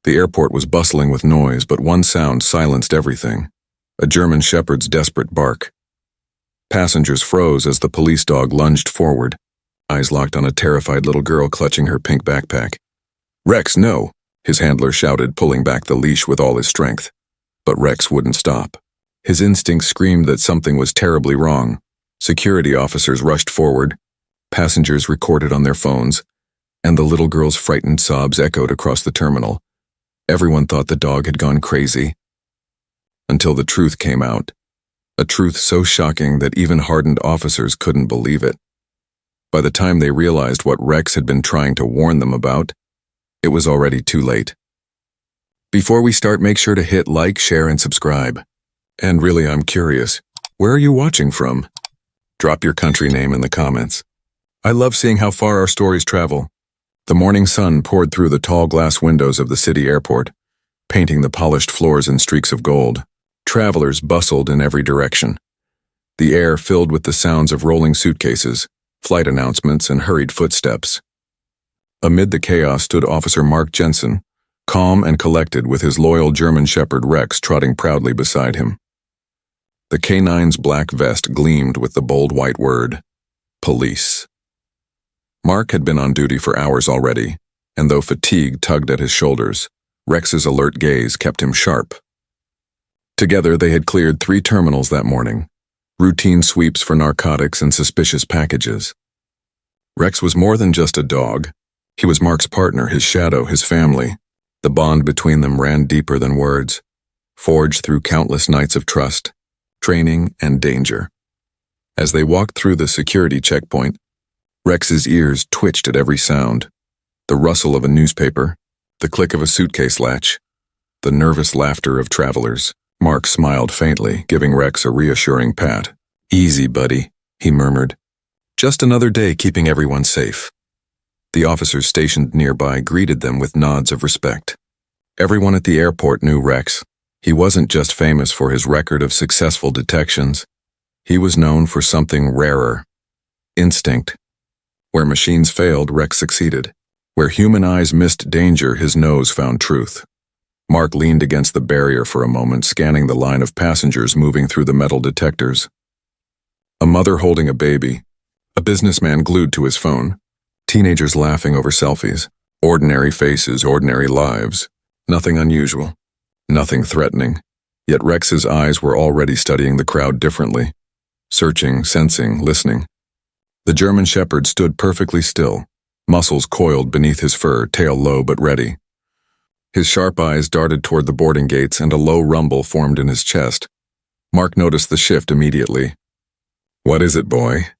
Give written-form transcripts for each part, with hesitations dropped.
The airport was bustling with noise, but one sound silenced everything: a German shepherd's desperate bark. Passengers froze as the police dog lunged forward, eyes locked on a terrified little girl clutching her pink backpack. "Rex, no!" his handler shouted, pulling back the leash with all his strength. But Rex wouldn't stop. His instincts screamed that something was terribly wrong. Security officers rushed forward, passengers recorded on their phones, and the little girl's frightened sobs echoed across the terminal. Everyone thought the dog had gone crazy. Until the truth came out. A truth so shocking that even hardened officers couldn't believe it. By the time they realized what Rex had been trying to warn them about, it was already too late. Before we start, make sure to hit like, share, and subscribe. And really, I'm curious, where are you watching from? Drop your country name in the comments. I love seeing how far our stories travel. The morning sun poured through the tall glass windows of the city airport, painting the polished floors in streaks of gold. Travelers bustled in every direction. The air filled with the sounds of rolling suitcases, flight announcements, and hurried footsteps. Amid the chaos stood Officer Mark Jensen, calm and collected, with his loyal German shepherd Rex trotting proudly beside him. The canine's black vest gleamed with the bold white word, police. Mark had been on duty for hours already, and though fatigue tugged at his shoulders, Rex's alert gaze kept him sharp. Together they had cleared 3 terminals that morning, routine sweeps for narcotics and suspicious packages. Rex was more than just a dog. He was Mark's partner, his shadow, his family. The bond between them ran deeper than words, forged through countless nights of trust, training, and danger. As they walked through the security checkpoint, Rex's ears twitched at every sound: the rustle of a newspaper, the click of a suitcase latch, the nervous laughter of travelers. Mark smiled faintly, giving Rex a reassuring pat. "Easy, buddy," he murmured. "Just another day keeping everyone safe." The officers stationed nearby greeted them with nods of respect. Everyone at the airport knew Rex. He wasn't just famous for his record of successful detections. He was known for something rarer: instinct. Where machines failed, Rex succeeded. Where human eyes missed danger, his nose found truth. Mark leaned against the barrier for a moment, scanning the line of passengers moving through the metal detectors. A mother holding a baby, a businessman glued to his phone, teenagers laughing over selfies, ordinary faces, ordinary lives. Nothing unusual, nothing threatening. Yet Rex's eyes were already studying the crowd differently, searching, sensing, listening. The German shepherd stood perfectly still, muscles coiled beneath his fur, tail low but ready. His sharp eyes darted toward the boarding gates, and a low rumble formed in his chest. Mark noticed the shift immediately. "What is it, boy?"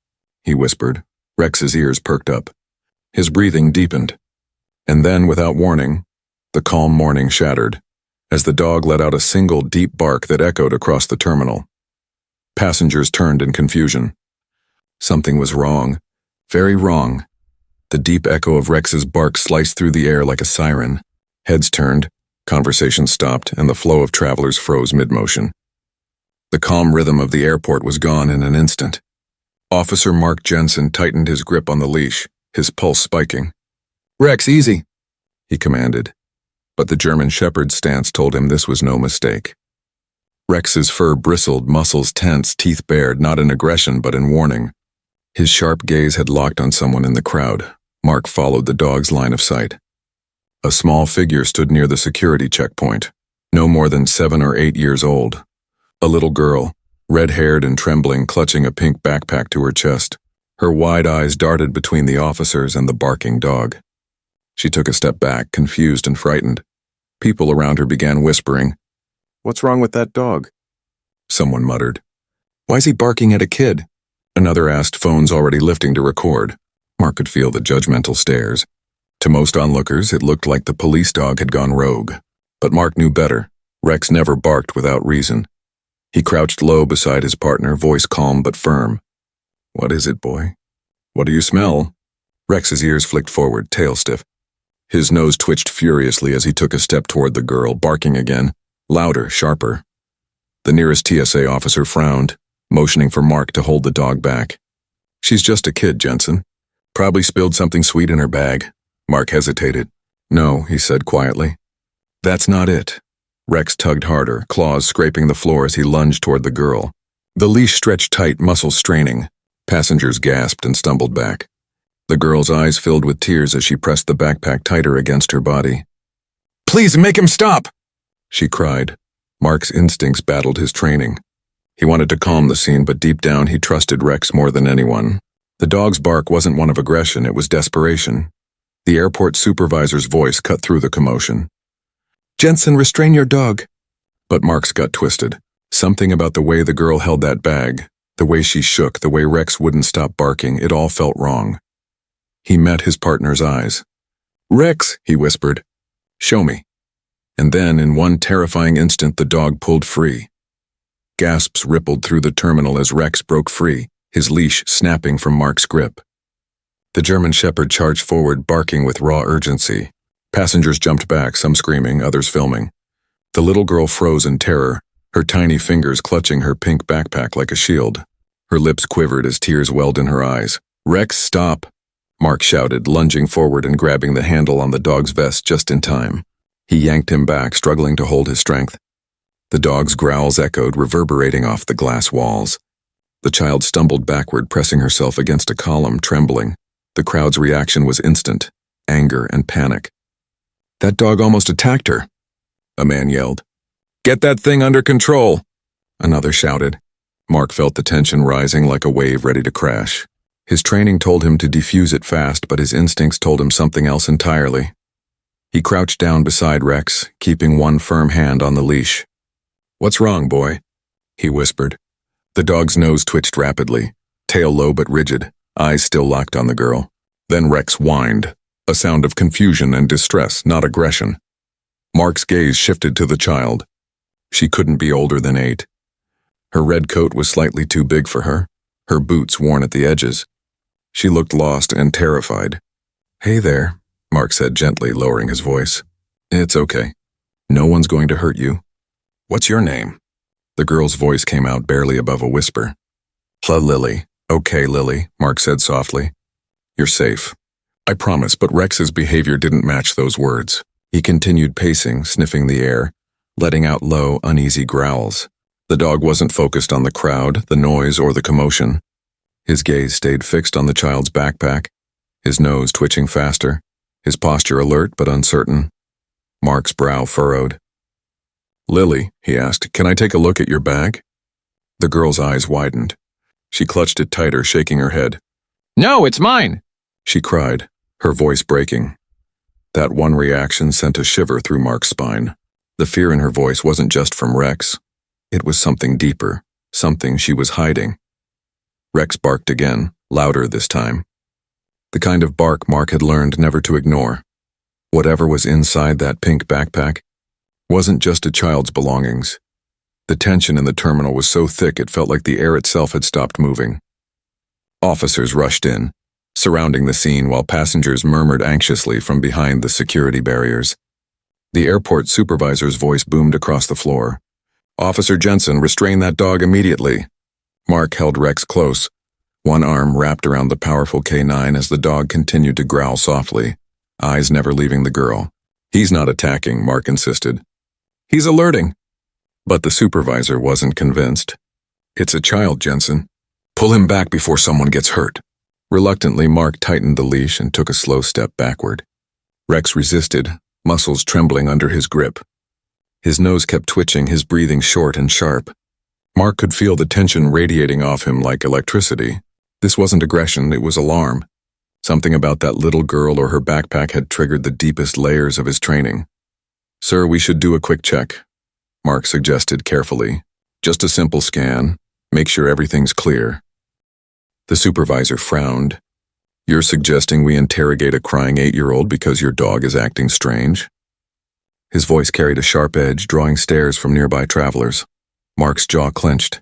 he whispered. Rex's ears perked up. His breathing deepened. And then, without warning, the calm morning shattered, as the dog let out a single deep bark that echoed across the terminal. Passengers turned in confusion. Something was wrong, very wrong. The deep echo of Rex's bark sliced through the air like a siren. Heads turned, conversation stopped, and the flow of travelers froze mid-motion. The calm rhythm of the airport was gone in an instant. Officer Mark Jensen tightened his grip on the leash, his pulse spiking. "Rex, easy," he commanded. But the German shepherd's stance told him this was no mistake. Rex's fur bristled, muscles tense, teeth bared, not in aggression but in warning. His sharp gaze had locked on someone in the crowd. Mark followed the dog's line of sight. A small figure stood near the security checkpoint, no more than 7 or 8 years old. A little girl, red-haired and trembling, clutching a pink backpack to her chest. Her wide eyes darted between the officers and the barking dog. She took a step back, confused and frightened. People around her began whispering, "What's wrong with that dog?" Someone muttered, "Why's he barking at a kid?" Another asked, phones already lifting to record. Mark could feel the judgmental stares. To most onlookers, it looked like the police dog had gone rogue. But Mark knew better. Rex never barked without reason. He crouched low beside his partner, voice calm but firm. "What is it, boy? What do you smell?" Rex's ears flicked forward, tail stiff. His nose twitched furiously as he took a step toward the girl, barking again, louder, sharper. The nearest TSA officer frowned, motioning for Mark to hold the dog back. "She's just a kid, Jensen. Probably spilled something sweet in her bag." Mark hesitated. "No," he said quietly. That's not it. Rex tugged harder, claws scraping the floor as he lunged toward the girl. The leash stretched tight, muscles straining. Passengers gasped and stumbled back. The girl's eyes filled with tears as she pressed the backpack tighter against her body. "Please make him stop!" she cried. Mark's instincts battled his training. He wanted to calm the scene, but deep down he trusted Rex more than anyone. The dog's bark wasn't one of aggression, it was desperation. The airport supervisor's voice cut through the commotion. "Jensen, restrain your dog." But Mark's gut twisted. Something about the way the girl held that bag, the way she shook, the way Rex wouldn't stop barking, it all felt wrong. He met his partner's eyes. "Rex," he whispered. "Show me." And then, in one terrifying instant, the dog pulled free. Gasps rippled through the terminal as Rex broke free, his leash snapping from Mark's grip. The German Shepherd charged forward, barking with raw urgency. Passengers jumped back, some screaming, others filming. The little girl froze in terror, her tiny fingers clutching her pink backpack like a shield. Her lips quivered as tears welled in her eyes. "Rex, stop!" Mark shouted, lunging forward and grabbing the handle on the dog's vest just in time. He yanked him back, struggling to hold his strength. The dog's growls echoed, reverberating off the glass walls. The child stumbled backward, pressing herself against a column, trembling. The crowd's reaction was instant, anger and panic. "That dog almost attacked her," a man yelled. "Get that thing under control," another shouted. Mark felt the tension rising like a wave ready to crash. His training told him to defuse it fast, but his instincts told him something else entirely. He crouched down beside Rex, keeping one firm hand on the leash. "What's wrong, boy?" he whispered. The dog's nose twitched rapidly, tail low but rigid, eyes still locked on the girl. Then Rex whined, a sound of confusion and distress, not aggression. Mark's gaze shifted to the child. She couldn't be older than 8. Her red coat was slightly too big for her, her boots worn at the edges. She looked lost and terrified. "Hey there," Mark said gently, lowering his voice. "It's okay. No one's going to hurt you. What's your name?" The girl's voice came out barely above a whisper. "Lily." "Okay, Lily," Mark said softly. "You're safe. I promise," but Rex's behavior didn't match those words. He continued pacing, sniffing the air, letting out low, uneasy growls. The dog wasn't focused on the crowd, the noise, or the commotion. His gaze stayed fixed on the child's backpack, his nose twitching faster, his posture alert but uncertain. Mark's brow furrowed. "Lily," he asked, "can I take a look at your bag?" The girl's eyes widened. She clutched it tighter, shaking her head. "No, it's mine!" she cried, her voice breaking. That one reaction sent a shiver through Mark's spine. The fear in her voice wasn't just from Rex. It was something deeper, something she was hiding. Rex barked again, louder this time. The kind of bark Mark had learned never to ignore. Whatever was inside that pink backpack wasn't just a child's belongings. The tension in the terminal was so thick it felt like the air itself had stopped moving. Officers rushed in, surrounding the scene while passengers murmured anxiously from behind the security barriers. The airport supervisor's voice boomed across the floor. "Officer Jensen, restrain that dog immediately." Mark held Rex close, one arm wrapped around the powerful K9 as the dog continued to growl softly, eyes never leaving the girl. "He's not attacking," Mark insisted. "He's alerting." But the supervisor wasn't convinced. "It's a child, Jensen. Pull him back before someone gets hurt." Reluctantly, Mark tightened the leash and took a slow step backward. Rex resisted, muscles trembling under his grip. His nose kept twitching, his breathing short and sharp. Mark could feel the tension radiating off him like electricity. This wasn't aggression, it was alarm. Something about that little girl or her backpack had triggered the deepest layers of his training. "Sir, we should do a quick check," Mark suggested carefully. "Just a simple scan. Make sure everything's clear." The supervisor frowned. "You're suggesting we interrogate a crying 8-year-old because your dog is acting strange?" His voice carried a sharp edge, drawing stares from nearby travelers. Mark's jaw clenched.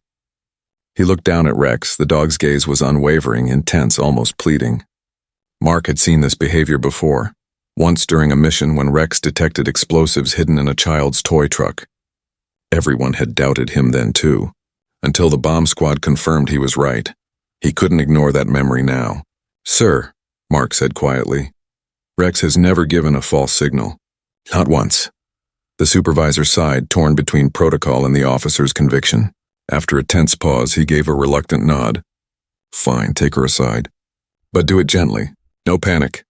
He looked down at Rex. The dog's gaze was unwavering, intense, almost pleading. Mark had seen this behavior before, once during a mission when Rex detected explosives hidden in a child's toy truck. Everyone had doubted him then too, until the bomb squad confirmed he was right. He couldn't ignore that memory now. "Sir," Mark said quietly, "Rex has never given a false signal. Not once." The supervisor sighed, torn between protocol and the officer's conviction. After a tense pause, he gave a reluctant nod. Fine, take her aside. But do it gently. No panic.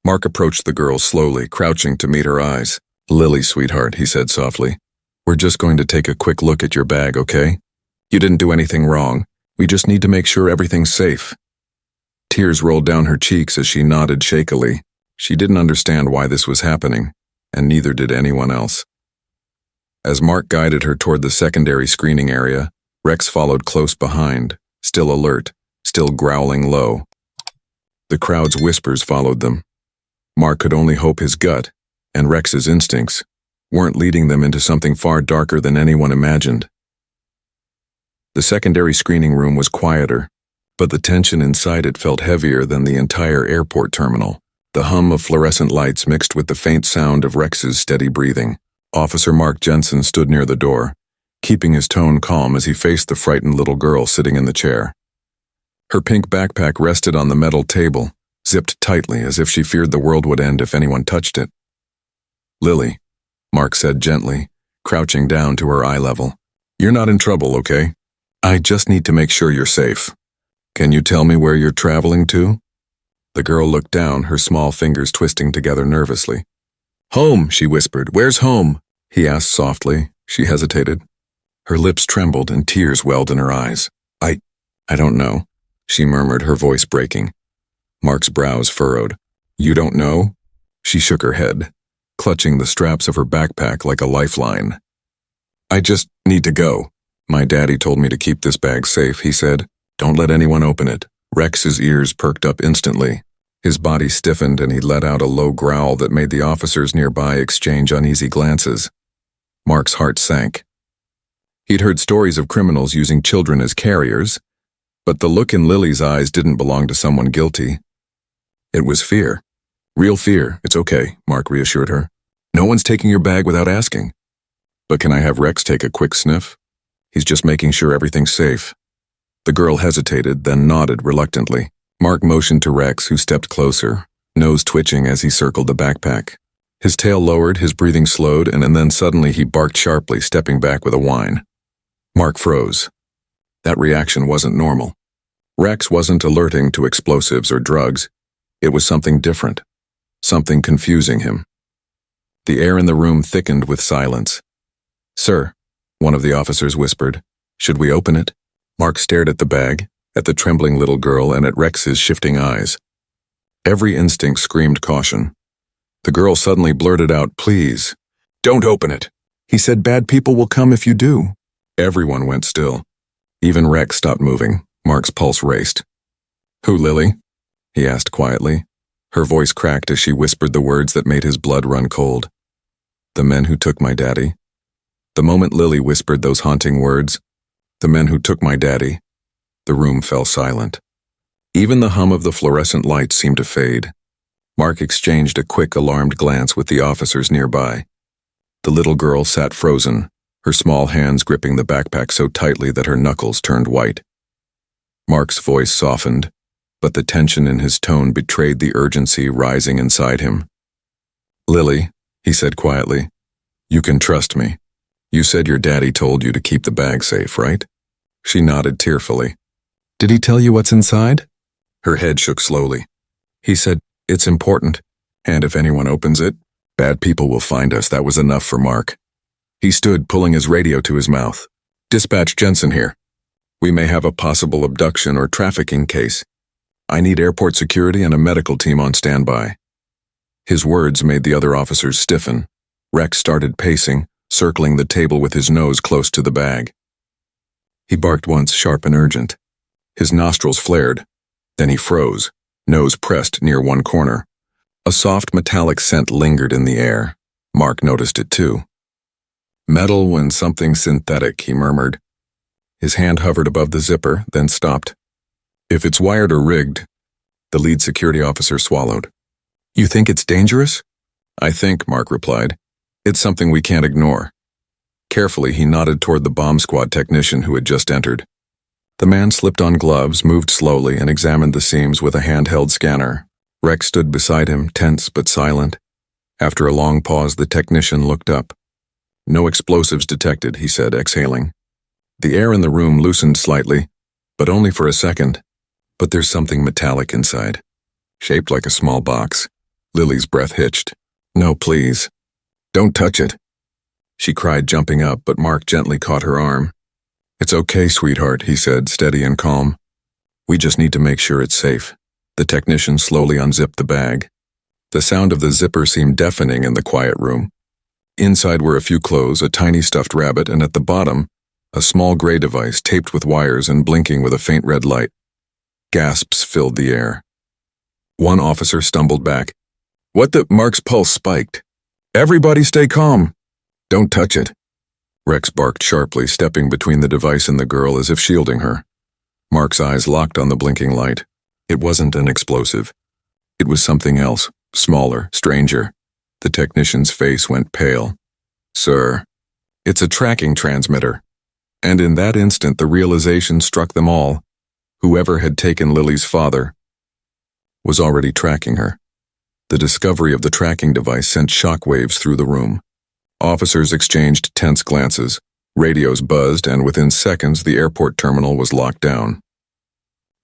Mark approached the girl slowly, crouching to meet her eyes. Lily, sweetheart, he said softly. We're just going to take a quick look at your bag, okay? You didn't do anything wrong. We just need to make sure everything's safe. Tears rolled down her cheeks as she nodded shakily. She didn't understand why this was happening, and neither did anyone else. As Mark guided her toward the secondary screening area, Rex followed close behind, still alert, still growling low. The crowd's whispers followed them. Mark could only hope his gut, and Rex's instincts, weren't leading them into something far darker than anyone imagined. The secondary screening room was quieter, but the tension inside it felt heavier than the entire airport terminal. The hum of fluorescent lights mixed with the faint sound of Rex's steady breathing. Officer Mark Jensen stood near the door, keeping his tone calm as he faced the frightened little girl sitting in the chair. Her pink backpack rested on the metal table, zipped tightly as if she feared the world would end if anyone touched it. Lily, Mark said gently, crouching down to her eye level. You're not in trouble, okay? I just need to make sure you're safe. Can you tell me where you're traveling to? The girl looked down, her small fingers twisting together nervously. Home, she whispered. Where's home? He asked softly. She hesitated. Her lips trembled and tears welled in her eyes. I don't know, she murmured, her voice breaking. Mark's brows furrowed. You don't know? She shook her head, clutching the straps of her backpack like a lifeline. I just need to go. My daddy told me to keep this bag safe, he said. Don't let anyone open it. Rex's ears perked up instantly. His body stiffened and he let out a low growl that made the officers nearby exchange uneasy glances. Mark's heart sank. He'd heard stories of criminals using children as carriers, but the look in Lily's eyes didn't belong to someone guilty. It was fear. Real fear. It's okay, Mark reassured her. No one's taking your bag without asking. But can I have Rex take a quick sniff? He's just making sure everything's safe. The girl hesitated, then nodded reluctantly. Mark motioned to Rex, who stepped closer, nose twitching as he circled the backpack. His tail lowered, his breathing slowed, and then suddenly he barked sharply, stepping back with a whine. Mark froze. That reaction wasn't normal. Rex wasn't alerting to explosives or drugs. It was something different, something confusing him. The air in the room thickened with silence. Sir, one of the officers whispered, should we open it? Mark stared at the bag, at the trembling little girl, and at Rex's shifting eyes. Every instinct screamed caution. The girl suddenly blurted out, please, don't open it. He said bad people will come if you do. Everyone went still. Even Rex stopped moving. Mark's pulse raced. Who, Lily? He asked quietly. Her voice cracked as she whispered the words that made his blood run cold. The men who took my daddy. The moment Lily whispered those haunting words, the men who took my daddy, the room fell silent. Even the hum of the fluorescent lights seemed to fade. Mark exchanged a quick, alarmed glance with the officers nearby. The little girl sat frozen, her small hands gripping the backpack so tightly that her knuckles turned white. Mark's voice softened, but the tension in his tone betrayed the urgency rising inside him. Lily, he said quietly, you can trust me. You said your daddy told you to keep the bag safe, right? She nodded tearfully. Did he tell you what's inside? Her head shook slowly. He said, it's important, and if anyone opens it, bad people will find us. That was enough for Mark. He stood, pulling his radio to his mouth. Dispatch Jensen here. We may have a possible abduction or trafficking case. I need airport security and a medical team on standby. His words made the other officers stiffen. Rex started pacing, circling the table with his nose close to the bag. He barked once, sharp and urgent. His nostrils flared. Then he froze, nose pressed near one corner. A soft metallic scent lingered in the air. Mark noticed it too. Metal when something synthetic, he murmured. His hand hovered above the zipper, then stopped. If it's wired or rigged, the lead security officer swallowed. You think it's dangerous? I think, Mark replied, it's something we can't ignore. Carefully, he nodded toward the bomb squad technician who had just entered. The man slipped on gloves, moved slowly, and examined the seams with a handheld scanner. Rex stood beside him, tense but silent. After a long pause, the technician looked up. No explosives detected, he said, exhaling. The air in the room loosened slightly, but only for a second. But there's something metallic inside, shaped like a small box. Lily's breath hitched. No, please. Don't touch it. She cried, jumping up, but Mark gently caught her arm. It's okay, sweetheart, he said, steady and calm. We just need to make sure it's safe. The technician slowly unzipped the bag. The sound of the zipper seemed deafening in the quiet room. Inside were a few clothes, a tiny stuffed rabbit, and at the bottom, a small gray device taped with wires and blinking with a faint red light. Gasps filled the air. One officer stumbled back. What the? Mark's pulse spiked. Everybody stay calm. Don't touch it. Rex barked sharply, stepping between the device and the girl as if shielding her. Mark's eyes locked on the blinking light. It wasn't an explosive. It was something else, smaller, stranger. The technician's face went pale. Sir, it's a tracking transmitter. And in that instant the realization struck them all. Whoever had taken Lily's father was already tracking her. The discovery of the tracking device sent shockwaves through the room. Officers exchanged tense glances, radios buzzed, and within seconds the airport terminal was locked down.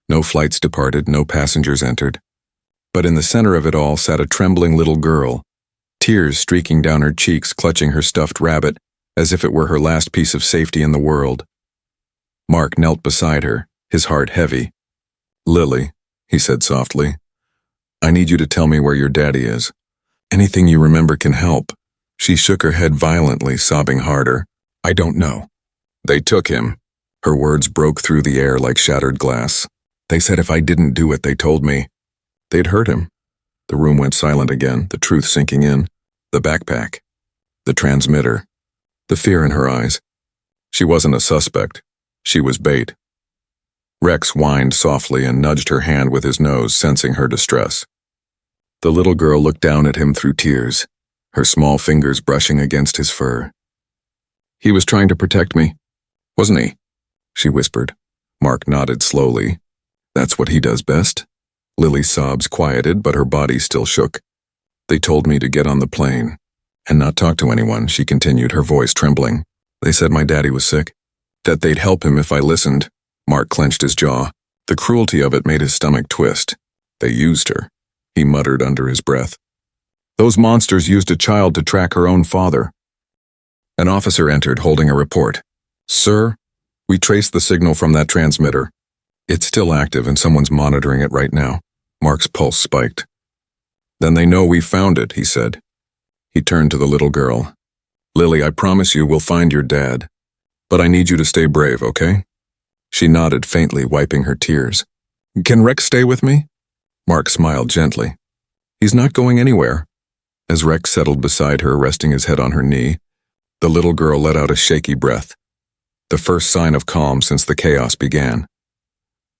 No flights departed, no passengers entered. But in the center of it all sat a trembling little girl, tears streaking down her cheeks, clutching her stuffed rabbit, as if it were her last piece of safety in the world. Mark knelt beside her, his heart heavy. Lily, he said softly, I need you to tell me where your daddy is. Anything you remember can help. She shook her head violently, sobbing harder. I don't know. They took him. Her words broke through the air like shattered glass. They said if I didn't do it, they told me they'd hurt him. The room went silent again, the truth sinking in. The backpack. The transmitter. The fear in her eyes. She wasn't a suspect. She was bait. Rex whined softly and nudged her hand with his nose, sensing her distress. The little girl looked down at him through tears, her small fingers brushing against his fur. He was trying to protect me, wasn't he? She whispered. Mark nodded slowly. That's what he does best. Lily's sobs quieted, but her body still shook. They told me to get on the plane and not talk to anyone, she continued, her voice trembling. They said my daddy was sick, that they'd help him if I listened. Mark clenched his jaw. The cruelty of it made his stomach twist. They used her, he muttered under his breath. Those monsters used a child to track her own father. An officer entered, holding a report. Sir, we traced the signal from that transmitter. It's still active and someone's monitoring it right now. Mark's pulse spiked. Then they know we found it, he said. He turned to the little girl. Lily, I promise you we'll find your dad. But I need you to stay brave, okay? She nodded faintly, wiping her tears. Can Rex stay with me? Mark smiled gently. He's not going anywhere. As Rex settled beside her, resting his head on her knee, the little girl let out a shaky breath. The first sign of calm since the chaos began.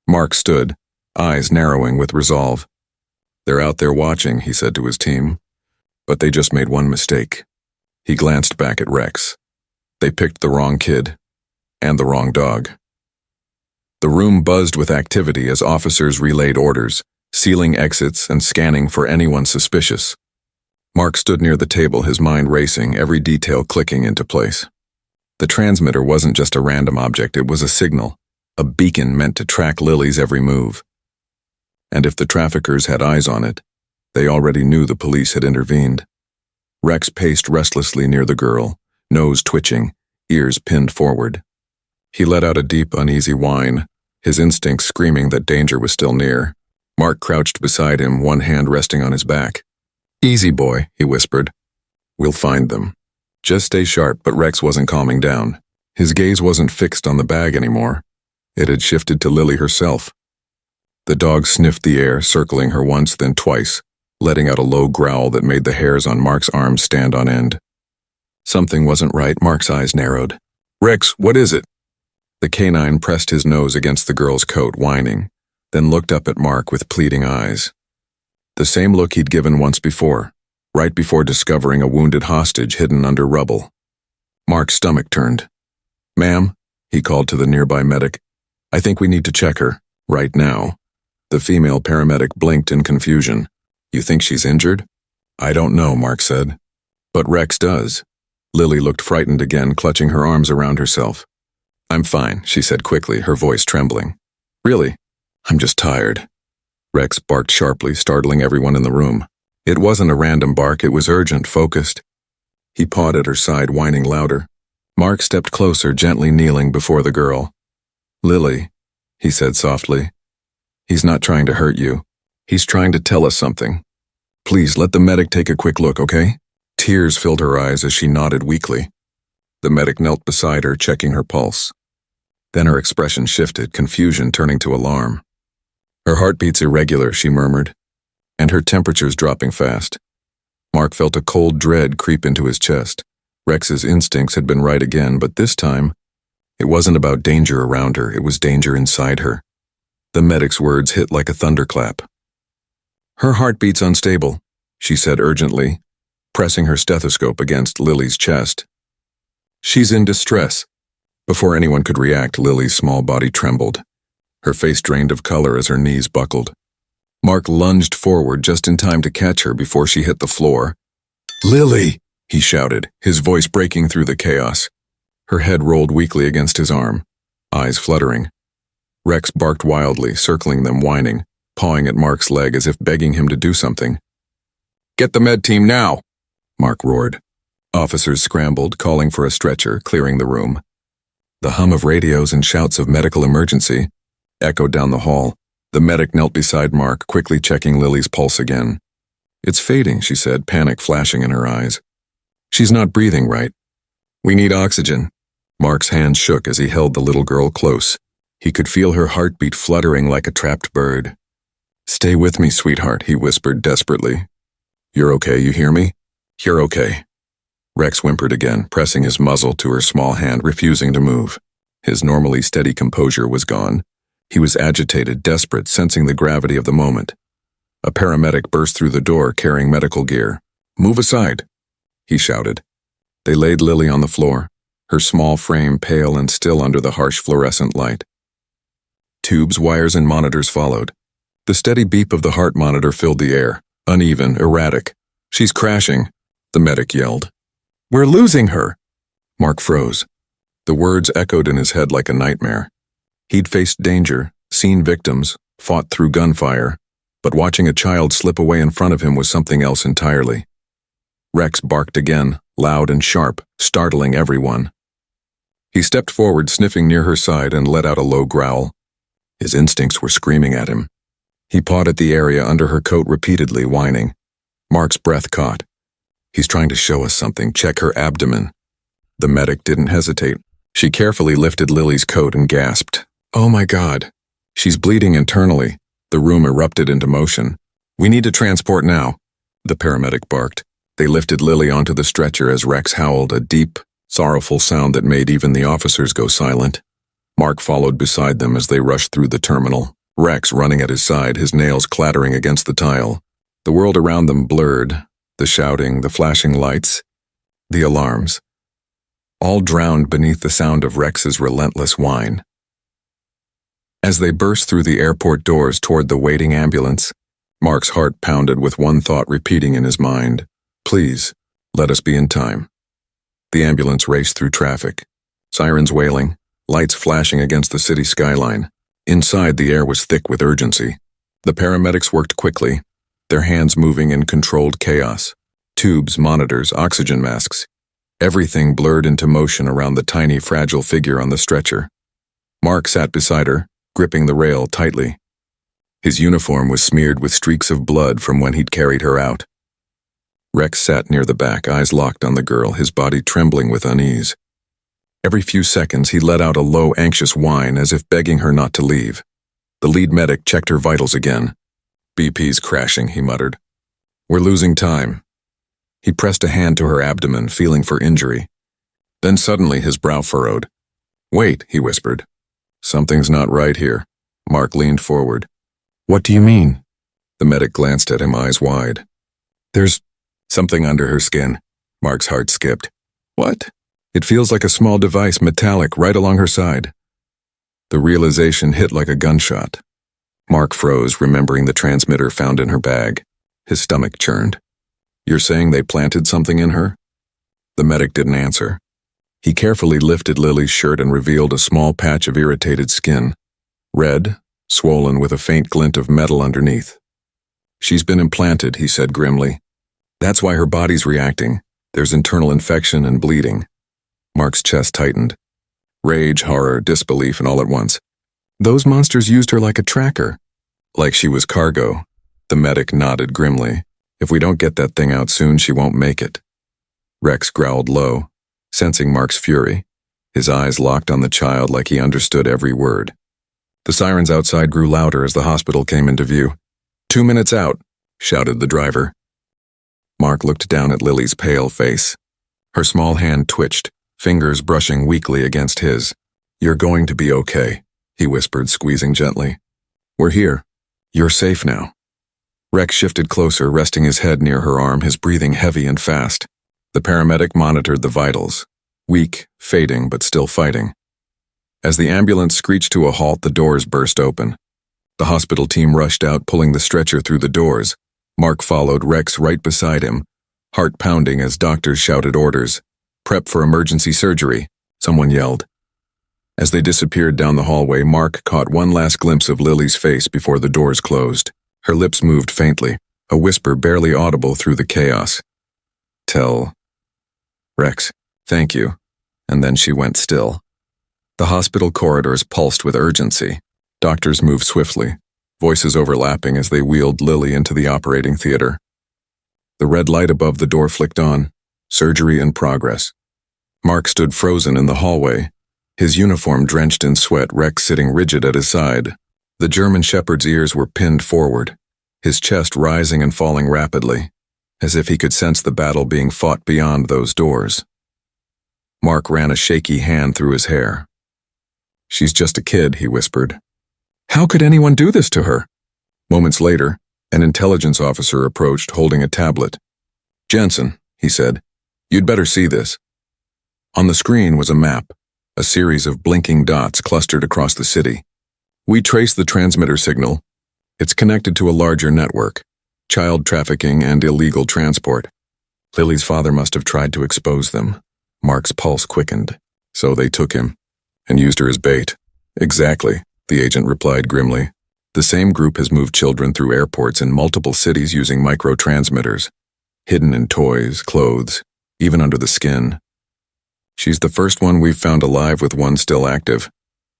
Mark stood, eyes narrowing with resolve. They're out there watching, he said to his team. But they just made one mistake. He glanced back at Rex. They picked the wrong kid. And the wrong dog. The room buzzed with activity as officers relayed orders, sealing exits and scanning for anyone suspicious. Mark stood near the table, his mind racing, every detail clicking into place. The transmitter wasn't just a random object, it was a signal, a beacon meant to track Lily's every move. And if the traffickers had eyes on it, they already knew the police had intervened. Rex paced restlessly near the girl, nose twitching, ears pinned forward. He let out a deep, uneasy whine, his instincts screaming that danger was still near. Mark crouched beside him, one hand resting on his back. Easy, boy, he whispered. We'll find them. Just stay sharp, but Rex wasn't calming down. His gaze wasn't fixed on the bag anymore. It had shifted to Lily herself. The dog sniffed the air, circling her once, then twice, letting out a low growl that made the hairs on Mark's arms stand on end. Something wasn't right. Mark's eyes narrowed. Rex, what is it? The canine pressed his nose against the girl's coat, whining, then looked up at Mark with pleading eyes. The same look he'd given once before, right before discovering a wounded hostage hidden under rubble. Mark's stomach turned. Ma'am, he called to the nearby medic, I think we need to check her, right now. The female paramedic blinked in confusion. You think she's injured? I don't know, Mark said. But Rex does. Lily looked frightened again, clutching her arms around herself. "I'm fine," she said quickly, her voice trembling. "Really? I'm just tired." Rex barked sharply, startling everyone in the room. It wasn't a random bark, it was urgent, focused. He pawed at her side, whining louder. Mark stepped closer, gently kneeling before the girl. "Lily," he said softly. "He's not trying to hurt you. He's trying to tell us something. Please, let the medic take a quick look, okay?" Tears filled her eyes as she nodded weakly. The medic knelt beside her, checking her pulse. Then her expression shifted, confusion turning to alarm. "Her heartbeat's irregular," she murmured, "and her temperature's dropping fast." Mark felt a cold dread creep into his chest. Rex's instincts had been right again, but this time, it wasn't about danger around her, it was danger inside her. The medic's words hit like a thunderclap. "Her heartbeat's unstable," she said urgently, pressing her stethoscope against Lily's chest. "She's in distress." Before anyone could react, Lily's small body trembled. Her face drained of color as her knees buckled. Mark lunged forward just in time to catch her before she hit the floor. "Lily!" he shouted, his voice breaking through the chaos. Her head rolled weakly against his arm, eyes fluttering. Rex barked wildly, circling them, whining, pawing at Mark's leg as if begging him to do something. "Get the med team now!" Mark roared. Officers scrambled, calling for a stretcher, clearing the room. The hum of radios and shouts of medical emergency echoed down the hall. The medic knelt beside Mark, quickly checking Lily's pulse again. "It's fading," she said, panic flashing in her eyes. "She's not breathing right. We need oxygen." Mark's hand shook as he held the little girl close. He could feel her heartbeat fluttering like a trapped bird. "Stay with me, sweetheart," he whispered desperately. "You're okay, you hear me? You're okay." Rex whimpered again, pressing his muzzle to her small hand, refusing to move. His normally steady composure was gone. He was agitated, desperate, sensing the gravity of the moment. A paramedic burst through the door, carrying medical gear. "Move aside," he shouted. They laid Lily on the floor, her small frame pale and still under the harsh fluorescent light. Tubes, wires, and monitors followed. The steady beep of the heart monitor filled the air, uneven, erratic. "She's crashing," the medic yelled. "We're losing her!" Mark froze. The words echoed in his head like a nightmare. He'd faced danger, seen victims, fought through gunfire, but watching a child slip away in front of him was something else entirely. Rex barked again, loud and sharp, startling everyone. He stepped forward, sniffing near her side, and let out a low growl. His instincts were screaming at him. He pawed at the area under her coat repeatedly, whining. Mark's breath caught. "He's trying to show us something. Check her abdomen." The medic didn't hesitate. She carefully lifted Lily's coat and gasped. "Oh my God. She's bleeding internally." The room erupted into motion. "We need to transport now," the paramedic barked. They lifted Lily onto the stretcher as Rex howled, a deep, sorrowful sound that made even the officers go silent. Mark followed beside them as they rushed through the terminal, Rex running at his side, his nails clattering against the tile. The world around them blurred, the shouting, the flashing lights, the alarms, all drowned beneath the sound of Rex's relentless whine. As they burst through the airport doors toward the waiting ambulance, Mark's heart pounded with one thought repeating in his mind. "Please, let us be in time." The ambulance raced through traffic, sirens wailing, lights flashing against the city skyline. Inside, the air was thick with urgency. The paramedics worked quickly, their hands moving in controlled chaos. Tubes, monitors, oxygen masks. Everything blurred into motion around the tiny, fragile figure on the stretcher. Mark sat beside her, gripping the rail tightly. His uniform was smeared with streaks of blood from when he'd carried her out. Rex sat near the back, eyes locked on the girl, his body trembling with unease. Every few seconds, he let out a low, anxious whine as if begging her not to leave. The lead medic checked her vitals again. "BP's crashing," he muttered. "We're losing time." He pressed a hand to her abdomen, feeling for injury. Then suddenly his brow furrowed. "Wait," he whispered. "Something's not right here." Mark leaned forward. "What do you mean?" The medic glanced at him, eyes wide. "There's something under her skin." Mark's heart skipped. "What?" "It feels like a small device, metallic, right along her side." The realization hit like a gunshot. Mark froze, remembering the transmitter found in her bag. His stomach churned. "You're saying they planted something in her?" The medic didn't answer. He carefully lifted Lily's shirt and revealed a small patch of irritated skin. Red, swollen with a faint glint of metal underneath. "She's been implanted," he said grimly. "That's why her body's reacting. There's internal infection and bleeding." Mark's chest tightened. Rage, horror, disbelief, and all at once. "Those monsters used her like a tracker." "Like she was cargo." The medic nodded grimly. "If we don't get that thing out soon, she won't make it." Rex growled low, sensing Mark's fury. His eyes locked on the child like he understood every word. The sirens outside grew louder as the hospital came into view. "2 minutes out," shouted the driver. Mark looked down at Lily's pale face. Her small hand twitched, fingers brushing weakly against his. "You're going to be okay," he whispered, squeezing gently. "We're here. You're safe now." Rex shifted closer, resting his head near her arm, his breathing heavy and fast. The paramedic monitored the vitals. Weak, fading, but still fighting. As the ambulance screeched to a halt, the doors burst open. The hospital team rushed out, pulling the stretcher through the doors. Mark followed, Rex right beside him, heart pounding as doctors shouted orders. "Prep for emergency surgery," someone yelled. As they disappeared down the hallway, Mark caught one last glimpse of Lily's face before the doors closed. Her lips moved faintly, a whisper barely audible through the chaos. "Tell Rex, thank you." And then she went still. The hospital corridors pulsed with urgency. Doctors moved swiftly, voices overlapping as they wheeled Lily into the operating theater. The red light above the door flicked on. Surgery in progress. Mark stood frozen in the hallway, his uniform drenched in sweat, Rex sitting rigid at his side. The German shepherd's ears were pinned forward, his chest rising and falling rapidly, as if he could sense the battle being fought beyond those doors. Mark ran a shaky hand through his hair. "She's just a kid," he whispered. "How could anyone do this to her?" Moments later, an intelligence officer approached holding a tablet. "Jensen," he said, "you'd better see this." On the screen was a map, a series of blinking dots clustered across the city. "We traced the transmitter signal. It's connected to a larger network. Child trafficking and illegal transport. Lily's father must have tried to expose them." Mark's pulse quickened. "So they took him and used her as bait." "Exactly," the agent replied grimly. "The same group has moved children through airports in multiple cities using microtransmitters, hidden in toys, clothes, even under the skin. She's the first one we've found alive with one still active."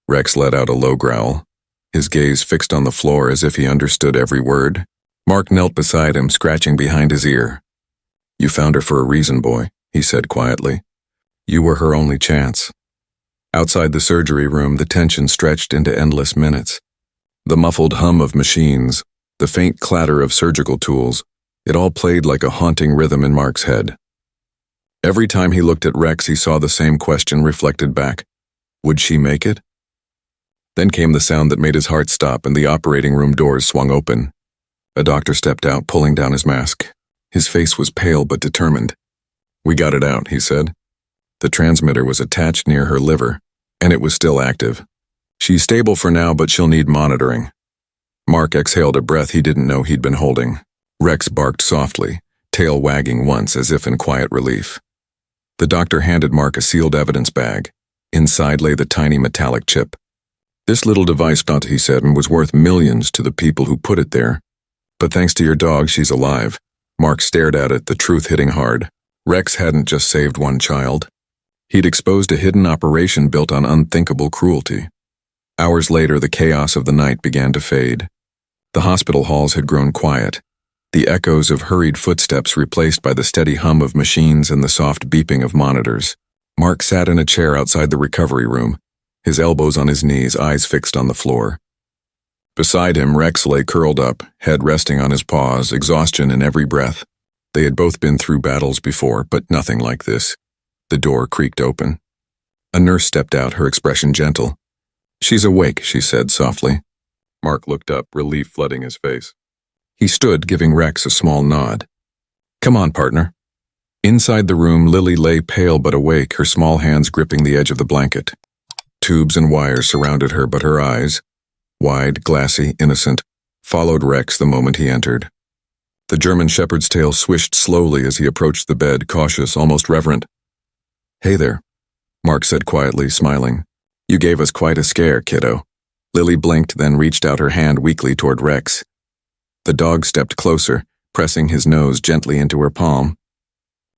Rex let out a low growl, his gaze fixed on the floor as if he understood every word. Mark knelt beside him, scratching behind his ear. "You found her for a reason, boy," he said quietly. "You were her only chance." Outside the surgery room, the tension stretched into endless minutes. The muffled hum of machines, the faint clatter of surgical tools, it all played like a haunting rhythm in Mark's head. Every time he looked at Rex, he saw the same question reflected back. Would she make it? Then came the sound that made his heart stop, and the operating room doors swung open. A doctor stepped out, pulling down his mask. His face was pale but determined. "We got it out," he said. The transmitter was attached near her liver, and it was still active. "She's stable for now, but she'll need monitoring." Mark exhaled a breath he didn't know he'd been holding. Rex barked softly, tail wagging once as if in quiet relief. The doctor handed Mark a sealed evidence bag. Inside lay the tiny metallic chip. "This little device," he said, "and was worth millions to the people who put it there. But thanks to your dog, she's alive." Mark stared at it, the truth hitting hard. Rex hadn't just saved one child. He'd exposed a hidden operation built on unthinkable cruelty. Hours later, the chaos of the night began to fade. The hospital halls had grown quiet, the echoes of hurried footsteps replaced by the steady hum of machines and the soft beeping of monitors. Mark sat in a chair outside the recovery room, his elbows on his knees, eyes fixed on the floor. Beside him, Rex lay curled up, head resting on his paws, exhaustion in every breath. They had both been through battles before, but nothing like this. The door creaked open. A nurse stepped out, her expression gentle. "She's awake," she said softly. Mark looked up, relief flooding his face. He stood, giving Rex a small nod. "Come on, partner." Inside the room, Lily lay pale but awake, her small hands gripping the edge of the blanket. Tubes and wires surrounded her, but her eyes, wide, glassy, innocent, followed Rex the moment he entered. The German shepherd's tail swished slowly as he approached the bed, cautious, almost reverent. Hey there, Mark said quietly, smiling. You gave us quite a scare, kiddo. Lily blinked, then reached out her hand weakly toward Rex. The dog stepped closer, pressing his nose gently into her palm.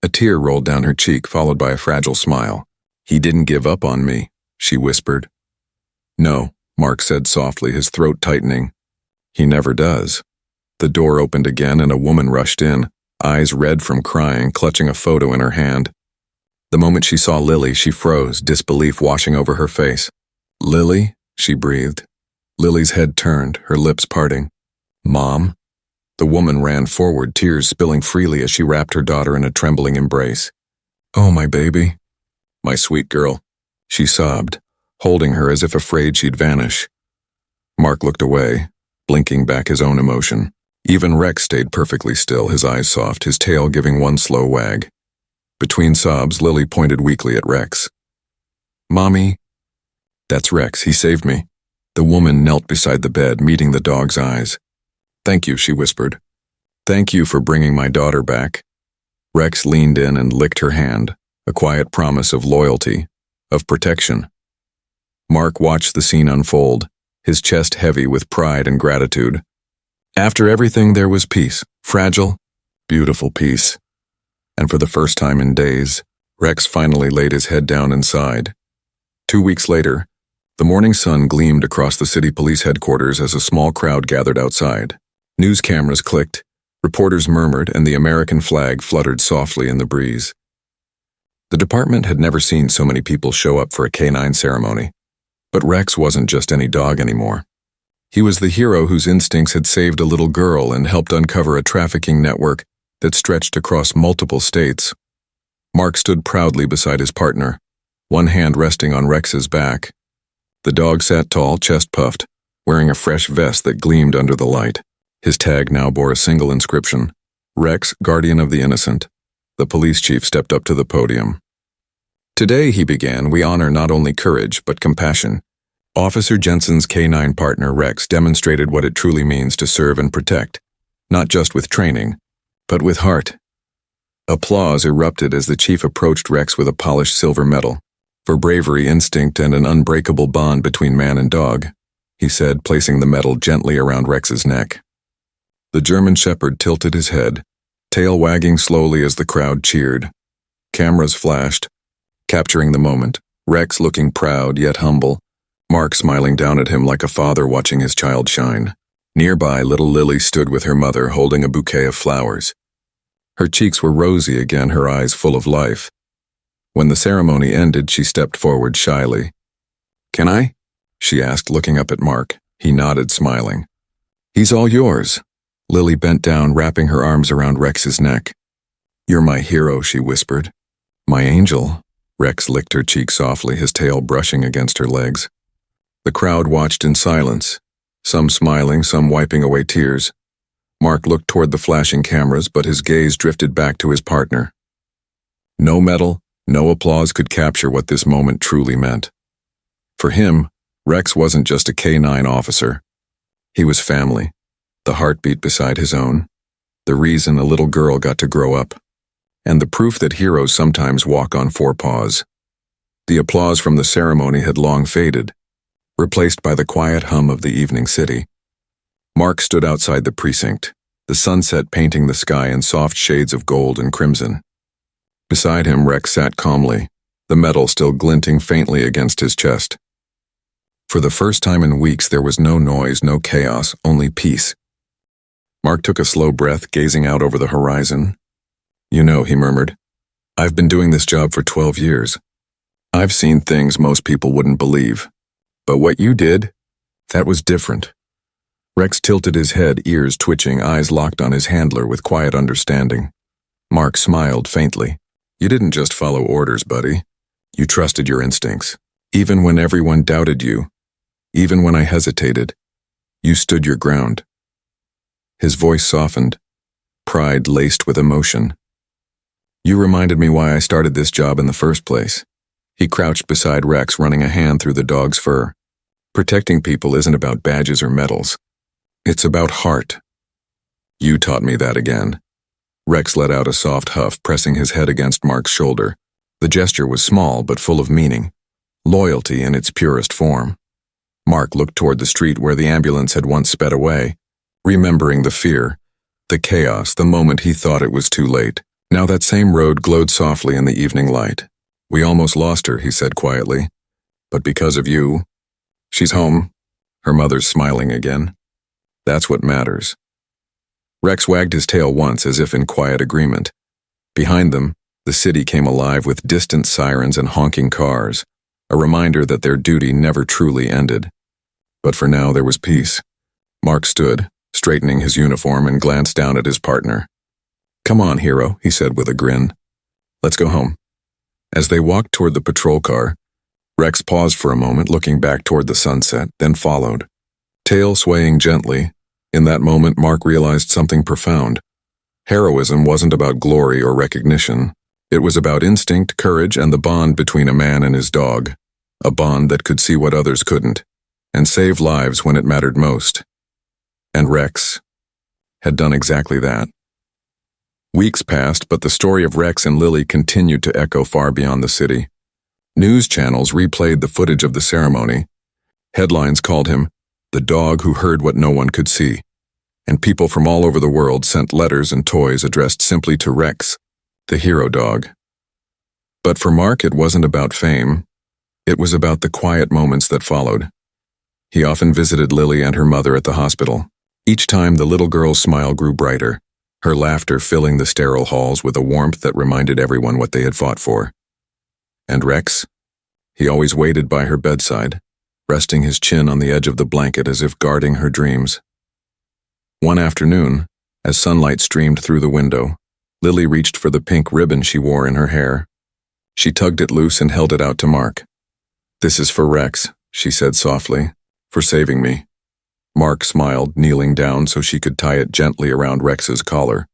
A tear rolled down her cheek, followed by a fragile smile. He didn't give up on me, she whispered. No, Mark said softly, his throat tightening. He never does. The door opened again and a woman rushed in, eyes red from crying, clutching a photo in her hand. The moment she saw Lily, she froze, disbelief washing over her face. Lily? She breathed. Lily's head turned, her lips parting. Mom? The woman ran forward, tears spilling freely as she wrapped her daughter in a trembling embrace. Oh, my baby. My sweet girl, she sobbed, holding her as if afraid she'd vanish. Mark looked away, blinking back his own emotion. Even Rex stayed perfectly still, his eyes soft, his tail giving one slow wag. Between sobs, Lily pointed weakly at Rex. Mommy? That's Rex, he saved me. The woman knelt beside the bed, meeting the dog's eyes. Thank you, she whispered. Thank you for bringing my daughter back. Rex leaned in and licked her hand, a quiet promise of loyalty, of protection. Mark watched the scene unfold, his chest heavy with pride and gratitude. After everything, there was peace, fragile, beautiful peace. And for the first time in days, Rex finally laid his head down and sighed. 2 weeks later, the morning sun gleamed across the city police headquarters as a small crowd gathered outside. News cameras clicked, reporters murmured, and the American flag fluttered softly in the breeze. The department had never seen so many people show up for a canine ceremony. But Rex wasn't just any dog anymore. He was the hero whose instincts had saved a little girl and helped uncover a trafficking network that stretched across multiple states. Mark stood proudly beside his partner, one hand resting on Rex's back. The dog sat tall, chest puffed, wearing a fresh vest that gleamed under the light. His tag now bore a single inscription, Rex, Guardian of the Innocent. The police chief stepped up to the podium. Today, he began, we honor not only courage, but compassion. Officer Jensen's canine partner, Rex, demonstrated what it truly means to serve and protect, not just with training, but with heart. Applause erupted as the chief approached Rex with a polished silver medal. For bravery, instinct, and an unbreakable bond between man and dog, he said, placing the medal gently around Rex's neck. The German Shepherd tilted his head, tail wagging slowly as the crowd cheered. Cameras flashed, capturing the moment, Rex looking proud yet humble, Mark smiling down at him like a father watching his child shine. Nearby, little Lily stood with her mother holding a bouquet of flowers. Her cheeks were rosy again, her eyes full of life. When the ceremony ended, she stepped forward shyly. Can I? She asked, looking up at Mark. He nodded, smiling. He's all yours. Lily bent down, wrapping her arms around Rex's neck. You're my hero, she whispered. My angel. Rex licked her cheek softly, his tail brushing against her legs. The crowd watched in silence, some smiling, some wiping away tears. Mark looked toward the flashing cameras, but his gaze drifted back to his partner. No medal, no applause could capture what this moment truly meant. For him, Rex wasn't just a canine officer. He was family, the heartbeat beside his own, the reason a little girl got to grow up, and the proof that heroes sometimes walk on four paws. The applause from the ceremony had long faded, replaced by the quiet hum of the evening city. Mark stood outside the precinct, the sunset painting the sky in soft shades of gold and crimson. Beside him, Rex sat calmly, the medal still glinting faintly against his chest. For the first time in weeks, there was no noise, no chaos, only peace. Mark took a slow breath, gazing out over the horizon. You know, he murmured, I've been doing this job for 12 years. I've seen things most people wouldn't believe. But what you did, that was different. Rex tilted his head, ears twitching, eyes locked on his handler with quiet understanding. Mark smiled faintly. You didn't just follow orders, buddy. You trusted your instincts. Even when everyone doubted you, even when I hesitated, you stood your ground. His voice softened, pride laced with emotion. You reminded me why I started this job in the first place. He crouched beside Rex, running a hand through the dog's fur. Protecting people isn't about badges or medals. It's about heart. You taught me that again. Rex let out a soft huff, pressing his head against Mark's shoulder. The gesture was small but full of meaning, loyalty in its purest form. Mark looked toward the street where the ambulance had once sped away, remembering the fear, the chaos, the moment he thought it was too late. Now that same road glowed softly in the evening light. "We almost lost her," he said quietly. "But because of you, she's home." Her mother's smiling again. "That's what matters." Rex wagged his tail once as if in quiet agreement. Behind them, the city came alive with distant sirens and honking cars, a reminder that their duty never truly ended. But for now there was peace. Mark stood, straightening his uniform, and glanced down at his partner. "Come on, hero," he said with a grin. "Let's go home." As they walked toward the patrol car, Rex paused for a moment, looking back toward the sunset, then followed, tail swaying gently. In that moment, Mark realized something profound. Heroism wasn't about glory or recognition. It was about instinct, courage, and the bond between a man and his dog, a bond that could see what others couldn't, and save lives when it mattered most. And Rex had done exactly that. Weeks passed, but the story of Rex and Lily continued to echo far beyond the city. News channels replayed the footage of the ceremony. Headlines called him the dog who heard what no one could see, and people from all over the world sent letters and toys addressed simply to Rex, the hero dog. But for Mark, it wasn't about fame. It was about the quiet moments that followed. He often visited Lily and her mother at the hospital. Each time, the little girl's smile grew brighter, her laughter filling the sterile halls with a warmth that reminded everyone what they had fought for. And Rex? He always waited by her bedside, resting his chin on the edge of the blanket as if guarding her dreams. One afternoon, as sunlight streamed through the window, Lily reached for the pink ribbon she wore in her hair. She tugged it loose and held it out to Mark. "This is for Rex," she said softly, "for saving me." Mark smiled, kneeling down so she could tie it gently around Rex's collar.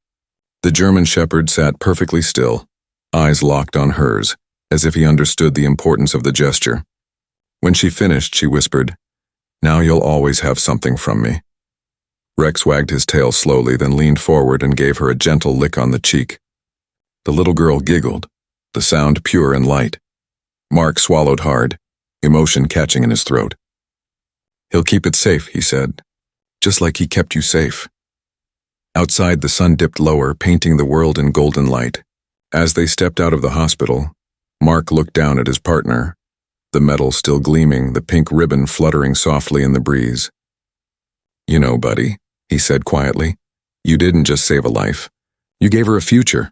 The German Shepherd sat perfectly still, eyes locked on hers, as if he understood the importance of the gesture. When she finished, she whispered, "Now you'll always have something from me." Rex wagged his tail slowly, then leaned forward and gave her a gentle lick on the cheek. The little girl giggled, the sound pure and light. Mark swallowed hard, emotion catching in his throat. "He'll keep it safe," he said, "just like he kept you safe." Outside, the sun dipped lower, painting the world in golden light. As they stepped out of the hospital, Mark looked down at his partner, the metal still gleaming, the pink ribbon fluttering softly in the breeze. "You know, buddy," he said quietly, "you didn't just save a life. You gave her a future."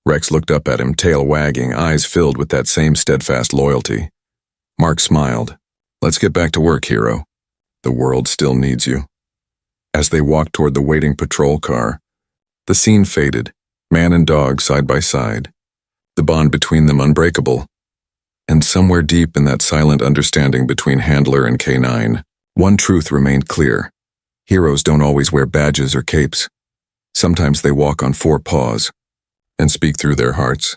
Rex looked up at him, tail wagging, eyes filled with that same steadfast loyalty. Mark smiled. "Let's get back to work, hero. The world still needs you." As they walked toward the waiting patrol car, the scene faded, man and dog side by side, the bond between them unbreakable. And somewhere deep in that silent understanding between handler and canine, one truth remained clear. Heroes don't always wear badges or capes. Sometimes they walk on four paws and speak through their hearts.